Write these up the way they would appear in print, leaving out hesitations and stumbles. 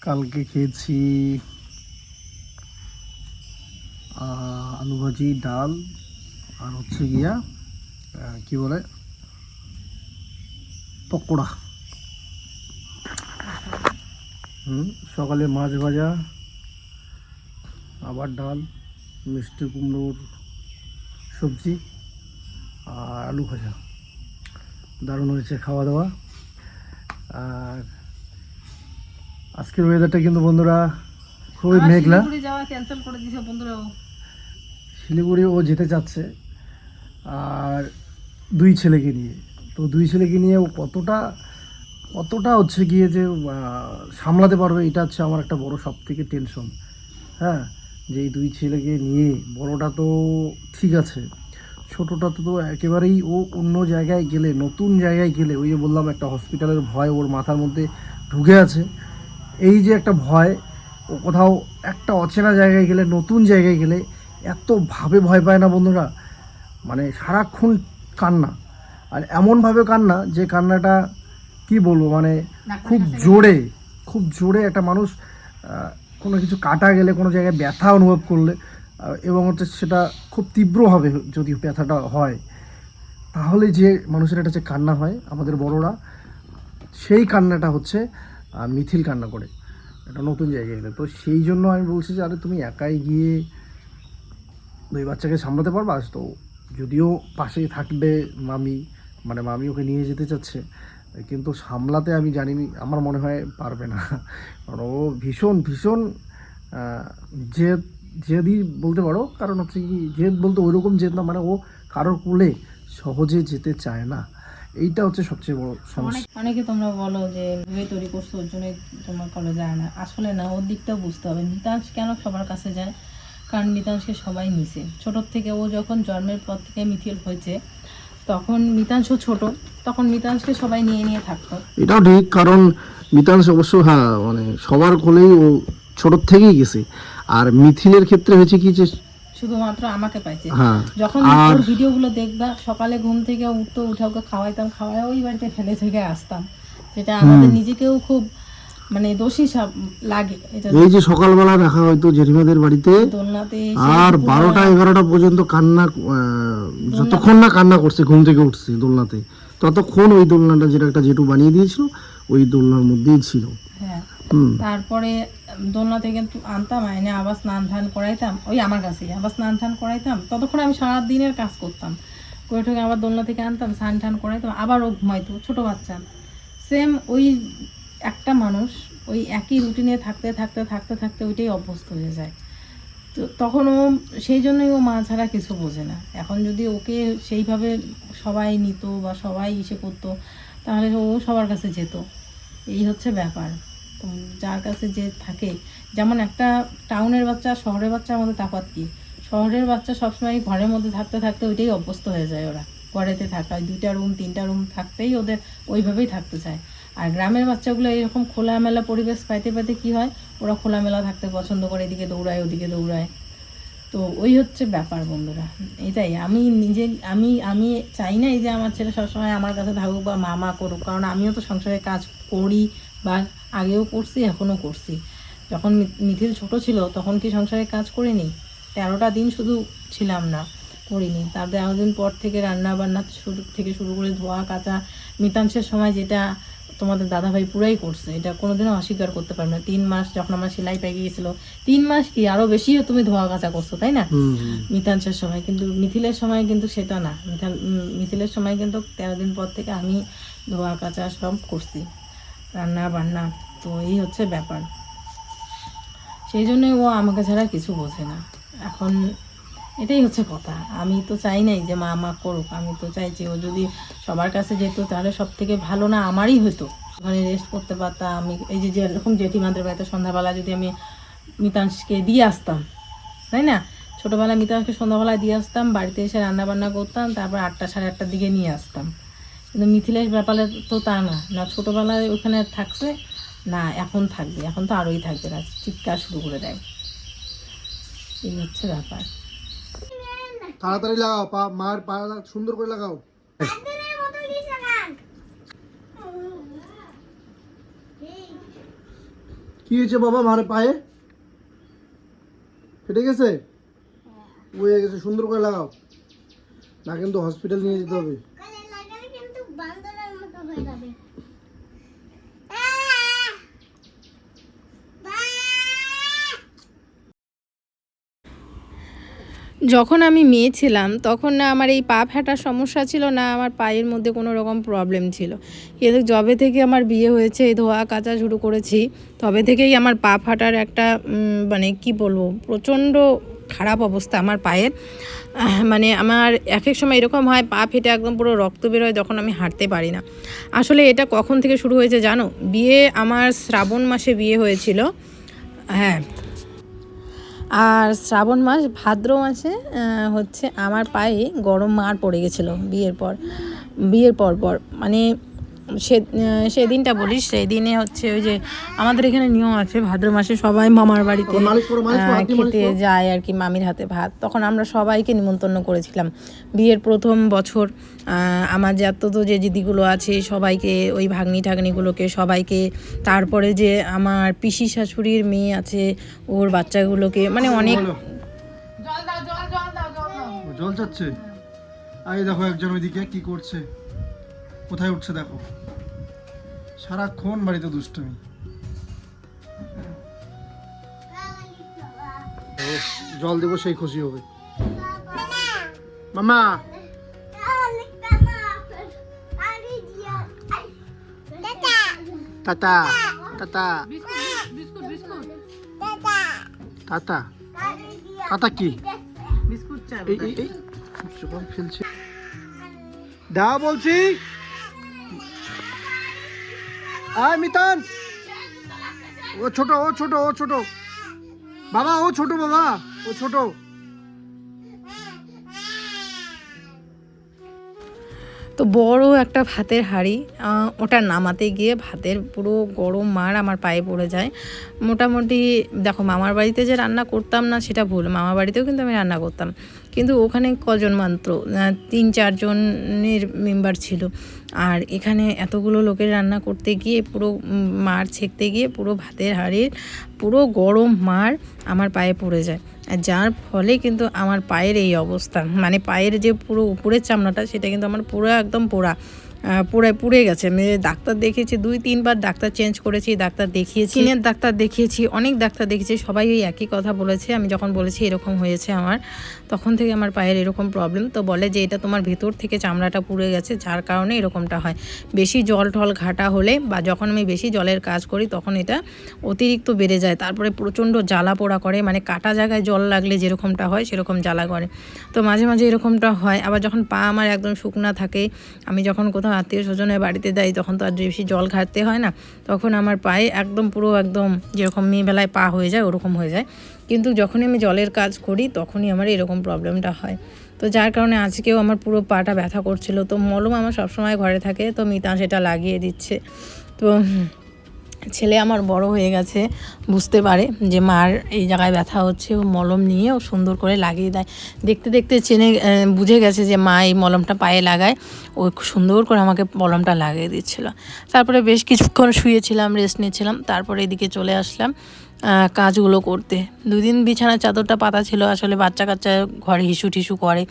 কালকে খেয়েছি আলু ভাজি, ডাল, আর হচ্ছে গিয়া কি বলে পকোড়া। সকালে মাছ ভাজা, আবার ডাল, মিষ্টি কুমড়োর সবজি আর আলু ভাজা। দারুণ হয়েছে খাওয়া দাওয়া। আর আজকের ওয়েদারটা কিন্তু বন্ধুরা খুবই মেঘলা। যাওয়া ক্যান্সেল করে দিয়েছে বন্ধুরা। শিলিগুড়ি ও যেতে চাচ্ছে, আর দুই ছেলেকে নিয়ে। তো দুই ছেলেকে নিয়ে ও কতটা হচ্ছে গিয়ে যে সামলাতে পারবে, এটা হচ্ছে আমার একটা বড় সব থেকে টেনশন। হ্যাঁ, যে এই দুই ছেলেকে নিয়ে, বড়টা তো ঠিক আছে, ছোটোটা তো একেবারেই ও অন্য জায়গায় গেলে, নতুন জায়গায় গেলে, ওই যে বললাম একটা হসপিটালের ভয় ওর মাথার মধ্যে ঢুকে আছে। এই যে একটা ভয়, ও কোথাও একটা অচেনা জায়গায় গেলে, নতুন জায়গায় গেলে এতভাবে ভয় পায় না বন্ধুরা, মানে সারাক্ষণ কান্না। আর এমনভাবে কান্না যে কান্নাটা কি বলবো, মানে খুব জোরে একটা মানুষ কোনো কিছু কাটা গেলে, কোনো জায়গায় ব্যথা অনুভব করলে, এবং হচ্ছে সেটা খুব তীব্রভাবে যদি ব্যথাটা হয়, তাহলে যে মানুষের একটা যে কান্না হয় আমাদের বড়রা, সেই কান্নাটা হচ্ছে মিথিল কান্না করে একটা নতুন জায়গায় গেলে। তো সেই জন্য আমি বলছি যে আরে তুমি একাই গিয়ে দুই বাচ্চাকে সামলাতে পারবা? তো যদিও পাশেই থাকবে মামি, মানে মামি ওকে নিয়ে যেতে চাচ্ছে, কিন্তু সামলাতে আমি জানি, আমার মনে হয় পারবে না। কারণ ও ভীষণ ভীষণ জেদ, জেদই বলতে পারো। কারণ হচ্ছে কি, জেদ বলতে ওইরকম জেদ না, মানে ও কারোর কোলে সহজে যেতে চায় না। এইটা হচ্ছে সবচেয়ে বড় সমস্যা। অনেকে তোমরা বলো যে ভেবে তৈরি করছো ওর জন্য তোমার কলে যায় না, আসলে না, ওর দিকটাও বুঝতে হবে। মিতাংশ কেন সবার কাছে যায়? কারণ মিতাংশকে সবাই নিছে ছোটোর থেকে। ও যখন জন্মের পর থেকে মিথিল হয়েছে, তখন মিতাংশ ছোট, তখন মিতাংশকে সবাই নিয়ে নিয়ে থাকতো। এটাও ঠিক, কারণ মিতাংশ অবশ্য হ্যাঁ মানে সবার কোলেই ও ছোটোর থেকেই গেছে। আর মিথিলের ক্ষেত্রে হয়েছে কি যে শুধুমাত্র আমাকে পাইছে। হ্যাঁ, যখন ওর ভিডিওগুলো দেখবা, সকালে ঘুম থেকে উঠতে উঠে ওকে খাওয়াইতাম, খাওয়াই ওই বাড়িতে ফেলে থেকে আসতাম, যেটা আমাদের নিজেকেও খুব মানে দোষী লাগে। এই যে সকালবেলা দেখা হয়তো জেঠিমাদের বাড়িতে, দোলনাতে আর 12টা 11টা পর্যন্ত কান্না, যতক্ষণ না কান্না করছে ঘুম থেকে উঠছে দোলনাতে, ততক্ষণ ওই দোলনাটা, যেটা একটা জেঠু বানিয়ে দিয়েছিল, ওই দোলনার মধ্যেই ছিল। হ্যাঁ, তারপরে দোলনা থেকে আনতাম, এনে আবার স্নান ধান করাইতাম, ওই আমার কাছেই আবার স্নান ধান করাইতাম। ততক্ষণ আমি সারা দিনের কাজ করতাম, করে ঠকে আবার দোলনা থেকে আনতাম, স্নান ধান করাইতাম, আবার ও ঘুমাইতো, ছোটো বাচ্চা। সেম ওই একটা মানুষ ওই একই রুটিনে থাকতে থাকতে থাকতে থাকতে ওইটাই অভ্যস্ত হয়ে যায়। তো তখন ও সেই জন্যই ও মা ছাড়া কিছু বোঝে না। এখন যদি ওকে সেইভাবে সবাই নিত বা সবাই ইসে করতো, তাহলে ও সবার কাছে যেত। এই হচ্ছে ব্যাপার। তো যার কাছে যে থাকে, যেমন একটা টাউনের বাচ্চা শহরের বাচ্চার মধ্যে তফাৎ কি? শহরের বাচ্চা সবসময় ঘরের মধ্যে থাকতে থাকতে ওইটাই অভ্যস্ত হয়ে যায়। ওরা ঘরেতে থাকা, 2টা রুম 3টা রুম থাকতেই ওদের ওইভাবেই থাকতে চায়। আর গ্রামের বাচ্চাগুলো এরকম খোলামেলা পরিবেশ পাইতে পাইতে কী হয়, ওরা খোলামেলা থাকতে পছন্দ করে, এদিকে দৌড়ায় ওদিকে দৌড়ায়। তো ওই হচ্ছে ব্যাপার বন্ধুরা। এটাই আমি নিজে, আমি চাই না এই যে আমার ছেলে সবসময় আমার কাছে থাকুক বা মা করুক, কারণ আমিও তো সংসারে কাজ করি, বা আগেও করছি, এখনও করছি। যখন মিথিল ছোট ছিল তখন কি সংসারে কাজ করিনি? 13টা দিন শুধু ছিলাম না, করিনি। তার 13 দিন পর থেকে রান্না বান্না শুরু করে ধোয়া কাচা, মিতাংশের সময় যেটা তোমাদের দাদাভাই পুরাই করছে, এটা কোনোদিনও অস্বীকার করতে পারবে না। 3 মাস যখন আমার সেলাই পেয়ে গিয়েছিল, 3 মাস কি আরো বেশিও তুমি ধোয়া কাচা করছো, তাই না মিতাংশের সময়? কিন্তু মিথিলের সময় কিন্তু সেটা না। মিথিলের সময় কিন্তু 13 দিন পর থেকে আমি ধোয়া কাচা সব করছি, রান্না বান্না। তো এই হচ্ছে ব্যাপার। সেই জন্যই ও আমাকে ছাড়া কিছু বোঝে না এখন। এটাই হচ্ছে কথা। আমি তো চাই নাই যে মা করুক, আমি তো চাইছি ও যদি সবার কাছে যেত তাহলে সব থেকে ভালো না আমারই হতো। ওখানে রেস্ট করতে পারতাম। আমি এই যে যেরকম জেঠিমাদের বাড়িতে সন্ধ্যাবেলা যদি আমি মিতাংশকে দিয়ে আসতাম, তাই না? ছোটোবেলায় মিতাংশকে সন্ধ্যাবেলায় দিয়ে আসতাম, বাড়িতে এসে রান্না বান্না করতাম, তারপর 8টা 8:30টার দিকে নিয়ে আসতাম। কিন্তু মিথিলের ব্যাপারে তো তা না, না ছোটোবেলায় ওখানে থাকছে, না এখন থাকবে, এখন তো আরোই থাকবে না, চিৎকার শুরু করে দেয়। এই হচ্ছে ব্যাপার। তাড়াতাড়ি লাগাও, মার পা সুন্দর করে লাগাও। কি হয়েছে বাবা মার পায়ে? ফেটে গেছে? হয়ে গেছে, সুন্দর করে লাগাও না, কিন্তু হসপিটাল নিয়ে যেতে হবে। যখন আমি মেয়ে ছিলাম তখন না আমার এই পা ফাটার সমস্যা ছিল না, আমার পায়ের মধ্যে কোনো রকম প্রবলেম ছিল। কিন্তু যবে থেকে আমার বিয়ে হয়েছে, এই ধোয়া কাচা শুরু করেছি, তবে থেকেই আমার পা ফাটার একটা মানে কি বলবো, প্রচণ্ড খারাপ অবস্থা আমার পায়ের। মানে আমার এক এক সময় এরকম হয় পা ফেটে একদম পুরো রক্ত বের হয়, যখন আমি হাঁটতে পারি না। আসলে এটা কখন থেকে শুরু হয়েছে জানো? বিয়ে আমার শ্রাবণ মাসে বিয়ে হয়েছিল, হ্যাঁ। আর শ্রাবণ মাস ভাদ্র মাসে হচ্ছে আমার পায়ে গরম মার পড়ে গেছিলো বিয়ের পর মানে সেদিনটা বলিস, সেই দিনে হচ্ছে ওই যে আমাদের এখানে নিয়ম আছে, ভাদ্র মাসে সবাই মামার বাড়িতে খেতে যায় আর কি, মামির হাতে ভাত। তখন আমরা সবাইকে নিমন্ত্রণ করেছিলাম। বিয়ের প্রথম বছর আমার যে দিদিগুলো আছে সবাইকে, ওই ভাগ্নি ঠাগ্নিগুলোকে সবাইকে, তারপরে যে আমার পিসি শাশুড়ির মেয়ে আছে ওর বাচ্চাগুলোকে, মানে অনেক। জল চাচ্ছে। আগে দেখো একজন ওইদিকে কি করছে, কোথায় উঠছে দেখো, সারাক্ষণ বাড়িতে দুষ্টুমি। জল দেবো সেই খুশি হবে। মামা টাটা টাটা টাটা টাটা কি বিস্কুট চা ফেলছে, দাও বলছি। আয় মিতান, ও ছোট বাবা, ও ছোট বাবা, ও ছোট। তো বড় একটা ভাতের হাঁড়ি, ওটা নামাতে গিয়ে ভাতের পুরো গরম মার আমার পায়ে পড়ে যায়। মোটামুটি দেখো, মামার বাড়িতে যে রান্না করতাম না সেটা ভুল, মামার বাড়িতেও কিন্তু আমি রান্না করতাম, কিন্তু ওখানে কজন মাত্র 3-4 জনের মেম্বার ছিল। আর এখানে এতগুলো লোকের রান্না করতে গিয়ে পুরো মার ছেঁকতে গিয়ে পুরো ভাতের হাঁড়ির পুরো গরম মার আমার পায়ে পড়ে যায়। আর যার ফলে কিন্তু আমার পায়ের এই অবস্থা, মানে পায়ের যে পুরো উপরের চামড়াটা সেটা কিন্তু আমার পুরো একদম পুড়ে গেছে। আমি ডাক্তার দেখিয়েছি 2-3 বার, ডাক্তার চেঞ্জ করেছি, ডাক্তার দেখিয়েছি, স্কিনের ডাক্তার দেখিয়েছি, অনেক ডাক্তার দেখিয়েছি, সবাই ওই একই কথা বলেছে। আমি যখন বলেছি এরকম হয়েছে আমার, তখন থেকে আমার পায়ের এরকম প্রবলেম। তো বলে যে এটা তোমার ভেতর থেকে চামড়াটা পুড়ে গেছে, যার কারণে এরকমটা হয়। বেশি জল ঢল ঘাটা হলে বা যখন আমি বেশি জলের কাজ করি তখন এটা অতিরিক্ত বেড়ে যায়, তারপরে প্রচণ্ড জ্বালা পোড়া করে, মানে কাটা জায়গায় জল লাগলে যেরকমটা হয় সেরকম জ্বালা করে। তো মাঝে মাঝে এরকমটা হয়। আবার যখন পা আমার একদম শুকনা থাকে, আমি যখন কোথাও আত্মীয় স্বজনের বাড়িতে যাই তখন তো আর বেশি জল ঘাটতে হয় না, তখন আমার পায়ে একদম পুরো একদম যেরকম মেয়েবেলায় পা হয়ে যায় ওরকম হয়ে যায়। কিন্তু যখনই আমি জলের কাজ করি তখনই আমার এরকম প্রবলেমটা হয়। তো যার কারণে আজকেও আমার পুরো পাটা ব্যথা করছিল। তো মলম আমার সবসময় ঘরে থাকে, তো মিতা সেটা লাগিয়ে দিচ্ছে। তো ছেলে আমার বড় হয়ে গেছে, বুঝতে পারে যে মার এই জায়গায় ব্যথা হচ্ছে, ও মলম নিয়ে ও সুন্দর করে লাগিয়ে দেয়। দেখতে দেখতে বুঝে গেছে যে মা এই মলমটা পায়ে লাগায়, ও সুন্দর করে আমাকে মলমটা লাগিয়ে দিচ্ছিল। তারপরে বেশ কিছুক্ষণ শুয়েছিলাম, রেস্ট নিয়েছিলাম, তারপরে এদিকে চলে আসলাম কাজগুলো করতে। 2 দিন বিছানার চাদরটা পাতা ছিল, আসলে বাচ্চা কাচ্চা ঘরে হিসু টিসু করে,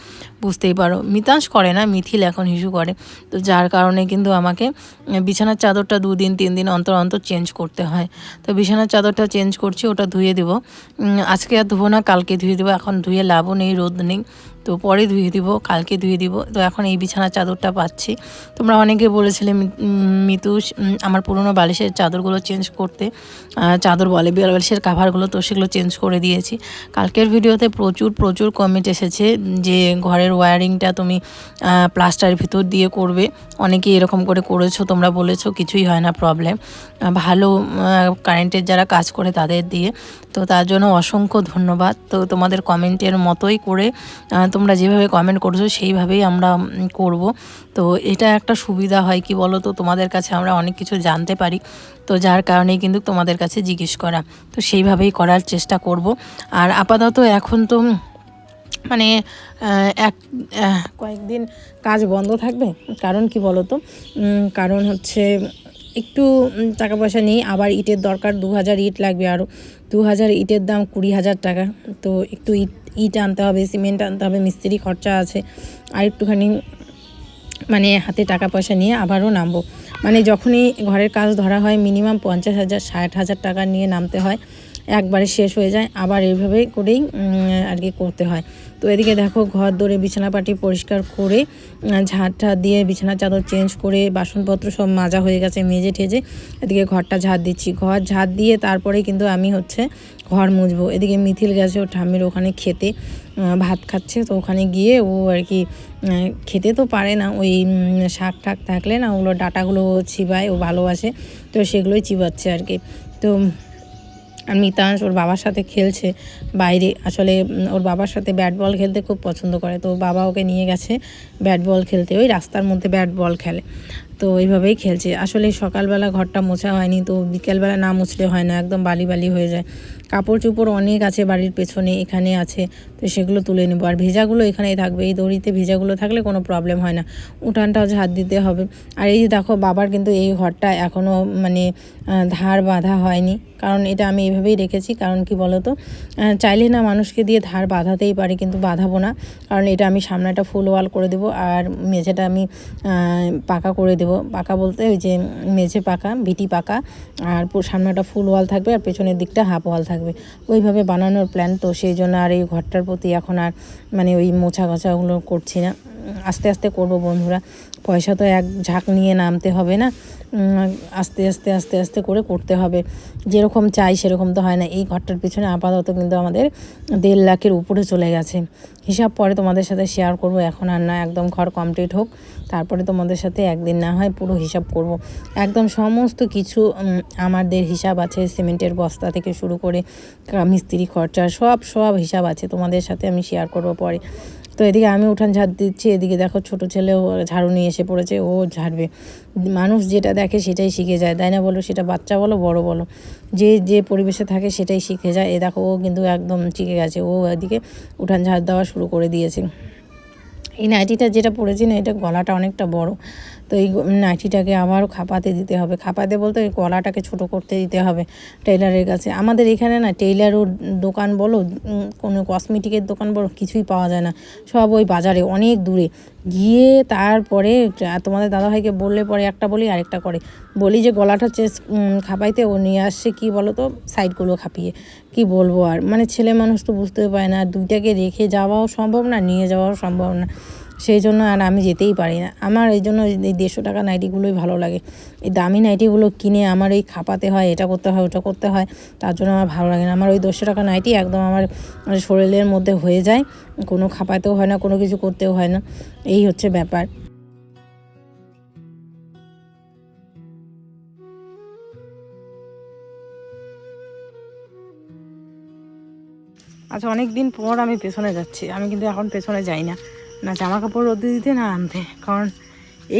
বুঝতেই পারো। মিতাংশ করে না, মিথিল এখন হিসু করে। তো যার কারণে কিন্তু আমাকে বিছানার চাদরটা 2 দিন 3 দিন অন্তর অন্তর চেঞ্জ করতে হয়। তো বিছানার চাদরটা চেঞ্জ করছি, ওটা ধুয়ে দেবো। আজকে আর ধুবো না, কালকে ধুয়ে দেবো। এখন ধুয়ে লাভও নেই, রোদ নেই, তো পরে ধুয়ে দিব, কালকে ধুয়ে দিব। তো এখন এই বিছানার চাদরটা পাচ্ছি। তোমরা অনেকে বলেছিলে মিতু আমার পুরনো বালিশের চাদরগুলো চেঞ্জ করতে, চাদর বলে বালিশের কাভারগুলো, তো সেগুলো চেঞ্জ করে দিয়েছি। কালকের ভিডিওতে প্রচুর কমেন্ট এসেছে যে ঘরের ওয়্যারিংটা তুমি প্লাস্টারের ভিতর দিয়ে করবে, অনেকেই এরকম করে করেছো, তোমরা বলেছো কিছুই হয় না প্রবলেম, ভালো কারেন্টের যারা কাজ করে তাদের দিয়ে। তো তার জন্য অসংখ্য ধন্যবাদ। তো তোমাদের কমেন্টের মতোই করে তোমরা যেভাবে কমেন্ট করছো সেইভাবেই আমরা করব। তো এটা একটা সুবিধা হয় কি বলো তো, তোমাদের কাছে আমরা অনেক কিছু জানতে পারি, তো যার কারণেই কিন্তু তোমাদের কাছে জিজ্ঞেস করা, তো সেইভাবেই করার চেষ্টা করব। আর আপাতত এখন তো মানে কয়েকদিন কাজ বন্ধ থাকবে, কারণ কি বলো তো, কারণ হচ্ছে একটু টাকা পয়সা নেই, আবার ইটের দরকার, 2000 ইট লাগবে, আরও 2000 ইটের দাম 20,000 টাকা। তো একটু ইট আনতে হবে, সিমেন্ট আনতে হবে, মিস্ত্রি খরচা আছে, আর একটুখানি মানে হাতে টাকা পয়সা নিয়ে আবারও নামবো। মানে যখনই ঘরের কাজ ধরা হয় মিনিমাম 50,000 60,000 টাকা নিয়ে নামতে হয়, একবারে শেষ হয়ে যায়, আবার এইভাবে করেই আর কি করতে হয়। তো এদিকে দেখো ঘর দৌড়ে বিছানাপাটি পরিষ্কার করে ঝাড়টা দিয়ে বিছানা চাদর চেঞ্জ করে বাসনপত্র সব মাজা হয়ে গেছে, মেজে ঠেজে এদিকে ঘরটা ঝাড় দিচ্ছি। ঘর ঝাড় দিয়ে তারপরে কিন্তু আমি হচ্ছে ঘর মুছবো। এদিকে মিথিল গেছে ও ঠাম্মির ওখানে খেতে, ভাত খাচ্ছে। তো ওখানে গিয়ে ও আর কি খেতে তো পারে না, ওই শাক ঠাক থাকলে না ওগুলো ডাটাগুলো চিবায়, ও ভালোবাসে, তো সেগুলোই চিবাচ্ছে আর কি। তো আর মিতাংশ ওর বাবার সাথে খেলছে বাইরে। আসলে ওর বাবার সাথে ব্যাট বল খেলতে খুব পছন্দ করে, তো বাবা ওকে নিয়ে গেছে ব্যাট বল খেলতে, ওই রাস্তার মধ্যে ব্যাট বল খেলে। তো এইভাবেই খেলছে। আসলে সকালবেলা ঘরটা মোছা হয়নি, তো বিকেলবেলা না মুছলে হয় না, একদম বালি বালি হয়ে যায়। কাপড় চোপড় অনেক আছে বাড়ির পেছনে, এখানে আছে, তো সেগুলো তুলে নেবো। আর ভেজাগুলো এখানেই থাকবে, এই দড়িতে ভেজাগুলো থাকলে কোনো প্রবলেম হয় না। উঠানটাও ঝাড় দিতে হবে। আর এই যে দেখো বাবার কিন্তু এই ঘরটা এখনও মানে ধার বাঁধা হয়নি, কারণ এটা আমি এইভাবেই রেখেছি। কারণ কি বলো তো, চাইলে না মানুষকে দিয়ে ধার বাঁধাতেই পারি, কিন্তু বাঁধাবো না, কারণ এটা আমি সামনেটা ফুল ওয়াল করে দেবো, আর মেঝেটা আমি পাকা করে দেবো। পাকা বলতে ওই যে মেঝে পাকা, ভিটি পাকা, আর সামনেটা ফুল ওয়াল থাকবে, আর পেছনের দিকটা হাফ ওয়াল থাকবে, ওইভাবে বানানোর প্ল্যান। তো সেই জন্য আর এই ঘরটার প্রতি এখন আর মানে ওই মোছা ঘাছাগুলো করছি না, আস্তে আস্তে করব বন্ধুরা। পয়সা তো এক ঝাঁক নিয়ে নামতে হবে না, আস্তে আস্তে আস্তে আস্তে করে করতে হবে। যেরকম চাই সেরকম তো হয় না। এই ঘরটার পিছনে আপাতত কিন্তু আমাদের 1.5 লাখের উপরে চলে গেছে। হিসাব পরে তোমাদের সাথে শেয়ার করব, এখন আর না, একদম ঘর কমপ্লিট হোক, তারপরে তোমাদের সাথে একদিন না হয় পুরো হিসাব করব। একদম সমস্ত কিছু আমাদের হিসাব আছে, সিমেন্টের বস্তা থেকে শুরু করে মিস্ত্রি খরচা সব হিসাব আছে, তোমাদের সাথে আমি শেয়ার করব পরে। তো এদিকে আমি উঠান ঝাড় দিচ্ছি, এদিকে দেখো ছোটো ছেলেও ঝাড়ু নিয়ে এসে পড়েছে, ও ঝাড়বে। মানুষ যেটা দেখে সেটাই শিখে যায়, তাই না বলো? সেটা বাচ্চা বলো বড় বলো, যে পরিবেশে থাকে সেটাই শিখে যায়। এ দেখো ও কিন্তু একদম শিখে গেছে, ও এদিকে উঠান ঝাড় দেওয়া শুরু করে দিয়েছে। এই নাইটিটা যেটা পরেছি না, এটা গলাটা অনেকটা বড়, তো এই নাইটিটাকে আবারও খাপাতে দিতে হবে। খাপাতে বলতে ওই গলাটাকে ছোট করতে দিতে হবে টেইলারের কাছে। আমাদের এখানে না টেইলারও দোকান বলো, কোনো কসমেটিকের দোকান বলো, কিছুই পাওয়া যায় না, সব ওই বাজারে অনেক দূরে গিয়ে। তারপরে তোমাদের দাদাভাইকে বললে পরে একটা বলি আরেকটা করে, বলি যে গলাটা খাপাইতে, ও নিয়ে আসছে কি বলো তো, সাইডগুলো খাপিয়ে। কি বলবো আর, মানে ছেলে মানুষ তো বুঝতে পারে না, দুইটাকে রেখে যাওয়াও সম্ভব না, নিয়ে যাওয়াও সম্ভব না, সেই জন্য আর আমি যেতেই পারি না। আমার এই জন্য এই 150 টাকা নাইটিগুলোই ভালো লাগে। এই দামি নাইটিগুলো কিনে আমার ওই খাপাতে হয়, এটা করতে হয় ওটা করতে হয়, তার জন্য আমার ভালো লাগে না। আমার ওই 200 টাকা নাইটি একদম আমার শরীরের মধ্যে হয়ে যায়, কোনো খাপাতেও হয় না, কোনো কিছু করতেও হয় না, এই হচ্ছে ব্যাপার। আচ্ছা, অনেক দিন পর আমি পেছনে যাচ্ছি, আমি কিন্তু এখন পেছনে যাই না, না জামা কাপড় রোদে দিতে না আনতে, কারণ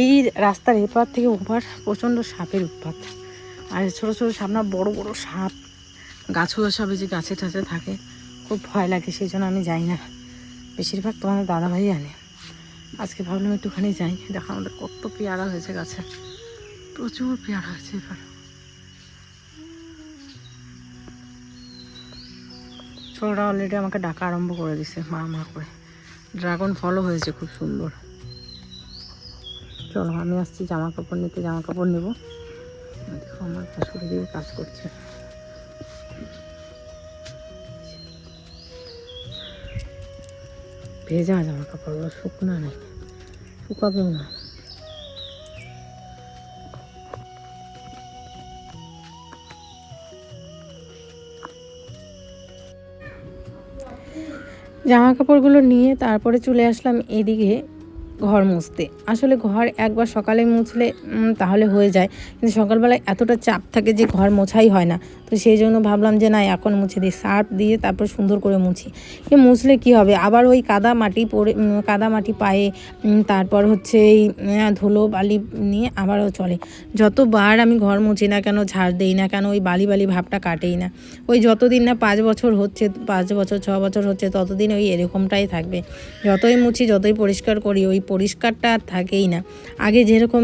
এই রাস্তার এপার থেকে ওপার প্রচণ্ড সাপের উৎপাত, আর ছোটো ছোটো সাপ না, বড় বড় সাপ, গাছুয়া সাপে যে গাছে টাছে থাকে, খুব ভয় লাগে, সেই জন্য আমি যাই না। বেশিরভাগ তোমাদের দাদাভাই আনে। আজকে ভাবলাম একটুখানি যাই, দেখো আমাদের কত পেয়ারা হয়েছে গাছে, প্রচুর পেয়ারা হয়েছে এবার। ছোটরা অলরেডি আমাকে ডাকা আরম্ভ করে দিছে মা মা করে। ড্রাগন ফলও হয়েছে খুব সুন্দর। চলো আমি আসছি জামা কাপড় নিতে, জামা কাপড় নেবো। দেখো আমার শাশুড়ি দিয়ে কাজ করছে। ভেজা জামা কাপড়গুলো, শুকনো নেই, শুকাবেও না। জামা কাপড়গুলো নিয়ে তারপরে চলে আসলাম এদিকে ঘর মুছতে। আসলে ঘর একবার সকালে মুছলে তাহলে হয়ে যায়, কিন্তু সকালবেলায় এতটা চাপ থাকে যে ঘর মোছাই হয় না। তো সেই জন্য ভাবলাম যে না, এখন মুছে দিই, সার্ফ দিয়ে তারপর সুন্দর করে মুছি। মুছলে কি হবে, আবার ওই কাদা মাটি পায়ে, তারপর হচ্ছে এই ধুলো বালি নিয়ে আবারও চলে। যতবার আমি ঘর মুছি না কেন, ঝাড় দেই না কেন, ওই বালি ভাবটা কাটেই না। ওই যতদিন না 5 বছর হচ্ছে, 5 বছর 6 বছর হচ্ছে, ততদিন ওই এরকমটাই থাকবে। যতই মুছি যতই পরিষ্কার করি, ওই পরিষ্কারটা আর থাকেই না। আগে যেরকম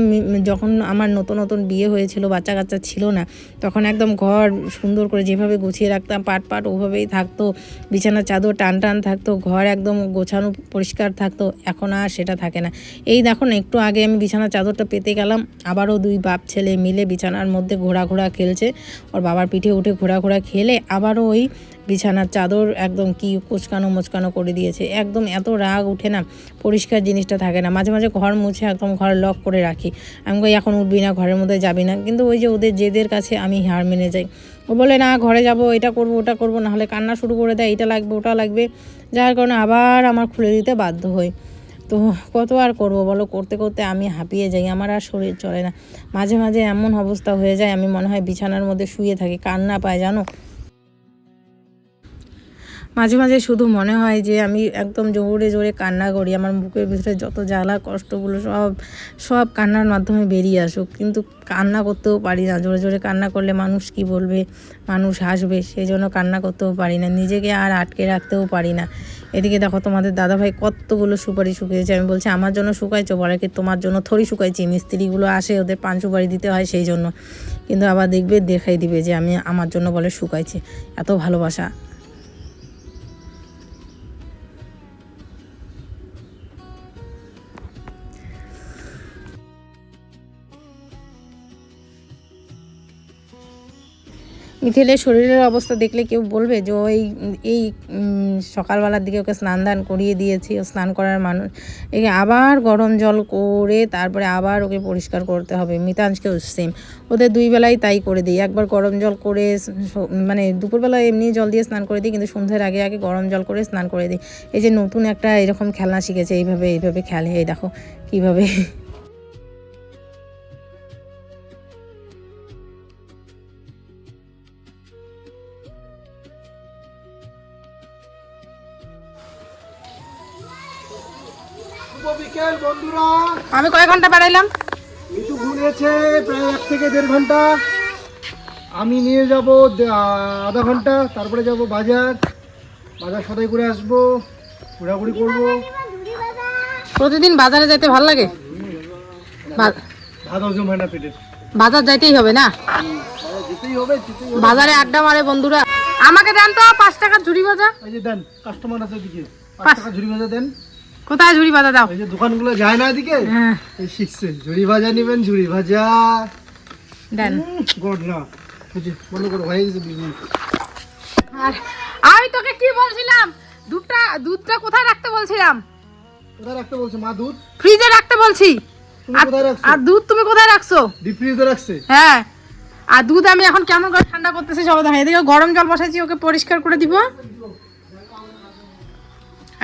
যখন আমার নতুন নতুন বিয়ে হয়েছিল, বাচ্চা কাচ্চা ছিল না, তখন একদম ঘর সুন্দর করে যেভাবে গুছিয়ে রাখতাম, পাট পাট ওভাবেই থাকতো, বিছানার চাদর টান টান থাকতো, ঘর একদম গোছানো পরিষ্কার থাকতো। এখন আর সেটা থাকে না। এই দেখো না, একটু আগে আমি বিছানার চাদরটা পেতে গেলাম, আবারও দুই বাপ ছেলে মিলে বিছানার মধ্যে ঘোরা খেলছে। ওর বাবার পিঠে উঠে ঘোরা খেলে আবারও ওই বিছানার চাদর একদম কি কুচকানো মুচকানো করে দিয়েছে। একদম এত রাগ উঠে না, পরিষ্কার জিনিসটা থাকে না। মাঝে মাঝে ঘর মুছে একদম ঘর লক করে রাখি। আমি কই এখন উঠবি না, ঘরের মধ্যে যাবি না, কিন্তু ওই যে ওদের জেদের কাছে আমি হার মেনে যাই। ও বলে না ঘরে যাব, এটা করব ওটা করব, নাহলে কান্না শুরু করে দেয়, এটা লাগবে ওটা লাগবে, যার কারণে আবার আমার খুলে দিতে বাধ্য হই। তো কত আর করবো বলো, করতে করতে আমি হাঁপিয়ে যাই, আমার আর শরীর চলে না। মাঝে মাঝে এমন অবস্থা হয়ে যায় আমি মনে হয় বিছানার মধ্যে শুয়ে থাকি, কান্না পায় জানো। মাঝে মাঝে শুধু মনে হয় যে আমি একদম জোরে জোরে কান্না করি, আমার বুকের ভিতরে যত জ্বালা কষ্টগুলো সব কান্নার মাধ্যমে বেরিয়ে আসুক, কিন্তু কান্না করতেও পারি না। জোরে জোরে কান্না করলে মানুষ কি বলবে, মানুষ হাসবে, সেই জন্য কান্না করতেও পারি না, নিজেকে আর আটকে রাখতেও পারি না। এদিকে দেখো তোমাদের দাদাভাই কতগুলো সুপারি শুকিয়েছে। আমি বলছি আমার জন্য শুকাইছো, বলে কি তোমার জন্য থরি শুকাইছি, মিস্ত্রিগুলো আসে ওদের পান সুপারি দিতে হয় সেই জন্য। কিন্তু আবার দেখবে দেখাই দিবে যে আমি আমার জন্য বলে শুকাইছি, এত ভালোবাসা। মিথিলের শরীরের অবস্থা দেখলে কেউ বলবে যে ওই এই সকালবেলার দিকে ওকে স্নান দান করিয়ে দিয়েছি, ও স্নান করার মানুষ, একে আবার গরম জল করে তারপরে আবার ওকে পরিষ্কার করতে হবে। মিতাংশকেও সেম, ওদের দুই বেলায় তাই করে দিই। একবার গরম জল করে মানে দুপুরবেলা এমনি জল দিয়ে স্নান করে দিই, কিন্তু সন্ধ্যের আগে আগে গরম জল করে স্নান করে দিই। এই যে নতুন একটা এরকম খেলনা শিখেছে, এইভাবে খেলে, এই দেখো কীভাবে। বিকেল বন্ধুরা, আমি কয় ঘন্টা বাড়াইলাম? মিঠু ঘুরেছে প্রায় 1 থেকে 1.5 ঘন্টা। আমি নিয়ে যাব আধা ঘন্টা, তারপরে যাব বাজার সদাই করে আসবো, ঘোরাঘুরি করবো। প্রতিদিন বাজারে যেতে ভালো লাগে? ভাত হজম হয় না পেটে, বাজার যাইতেই হবে না? যেতেই হবে। বাজারে আড্ডা মারে বন্ধুরা। আমাকে দেন তো 5 টাকার ঝুড়ি ভাজা। এই যে দেন, কাস্টমার আছে এদিকে, 5 টাকা ঝুড়ি ভাজা দেন। কোথায় ঝুড়ি ভাজা দাও? এই যে দোকানগুলো যায় না এদিকে, এই শিখছে ঝুড়ি ভাজা নেবেন, ঝুড়ি ভাজা দেন। গড না, এই যে বন্ধ করো, হয়ে গেছে বিজনেস। আর আমি তোকে কি বলছিলাম, দুধটা কোথায় রাখতে বলছিলাম? কোথায় রাখতে বলছো মা? দুধ ফ্রিজে রাখতে বলছি। তুমি কোথায় রাখছো? আর দুধ তুমি কোথায় রাখছো? ডিপ ফ্রিজে রাখছে। হ্যাঁ, আর দুধ আমি এখন কেমন করে ঠান্ডা করতেছি সব দেখা। এদিকে গরম জল বসাইছি, ওকে পরিষ্কার করে দিব।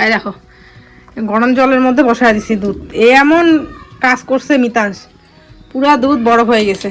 এই দেখো গরম জলের মধ্যে বসাই দিছি দুধ, এমন কাজ করছে মিতাংশ, পুরা দুধ বরফ হয়ে গেছে।